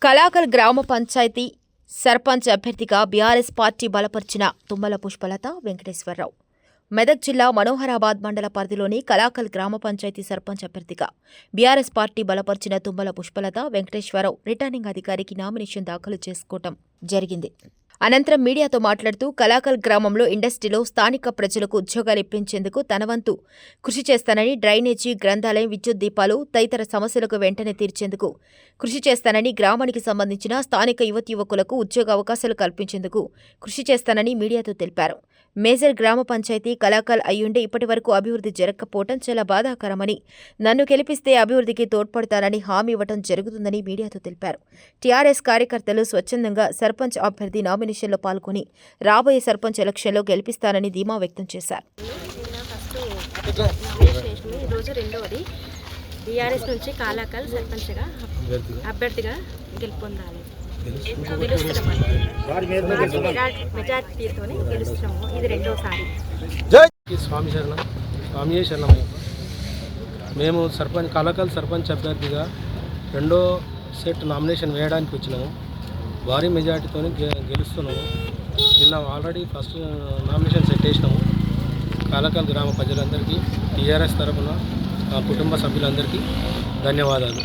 కలాకల్ గ్రామ పంచాయతీ సర్పంచ్ అభ్యర్థిగా BRS party బలపరిచిన తుమ్మల పుష్పలత వెంకటేశ్వరరావు. మెదక్ జిల్లా మనోహరాబాద్ మండల పరిధిలోని కలాకల్ గ్రామ పంచాయతీ సర్పంచ్ అభ్యర్థిగా బీఆర్ఎస్ పార్టీ బలపరిచిన తుమ్మల పుష్పలత వెంకటేశ్వరరావు రిటర్నింగ్ అధికారికి నామినేషన్ దాఖలు చేసుకోవడం జరిగింది. అనంతరం మీడియాతో మాట్లాడుతూ కలాకల్ గ్రామంలో ఇండస్ట్రీలో స్థానిక ప్రజలకు ఉద్యోగాలు ఇప్పించేందుకు తన వంతు కృషి చేస్తానని, డ్రైనేజీ, గ్రంథాలయం, విద్యుత్ దీపాలు తదితర సమస్యలకు వెంటనే తీర్చేందుకు కృషి చేస్తానని, గ్రామానికి సంబంధించిన స్థానిక యువకులకు ఉద్యోగ అవకాశాలు కల్పించేందుకు కృషి చేస్తానని మీడియాతో తెలిపారు. మేజర్ గ్రామ పంచాయతీ కలాకల్ అయ్యుండి ఇప్పటి వరకు అభివృద్ధి జరగకపోవడం చాలా బాధాకరమని, నన్ను గెలిపిస్తే అభివృద్ధికి తోడ్పడతానని హామీ ఇవ్వడం జరుగుతుందని మీడియాతో తెలిపారు. టీఆర్ఎస్ కార్యకర్తలు స్వచ్ఛందంగా సర్పంచ్ అభ్యర్థి నామినేషన్లో పాల్గొని రాబోయే సర్పంచ్ ఎలక్షన్లో గెలిపిస్తానని ధీమా వ్యక్తం చేశారు. బీఆర్ఎస్ నుంచి కలాకల్ సర్పంచ్గా అభ్యర్థిగా గెలుపొందాలి. మెజార్టీతోనే గెలుస్తున్నాము. ఇది రెండోసారి. స్వామి శరణము. మేము కలాకల్ సర్పంచ్ అభ్యర్థిగా రెండో సెట్ నామినేషన్ వేయడానికి వచ్చినాము. భారీ మెజార్టీతో గెలుస్తున్నాము. నిన్న ఆల్రెడీ ఫస్ట్ నామినేషన్ సెట్ వేసినాము. కలాకల్ గ్రామ ప్రజలందరికీ టీఆర్ఎస్ తరఫున కుటుంబ సభ్యులందరికీ ధన్యవాదాలు.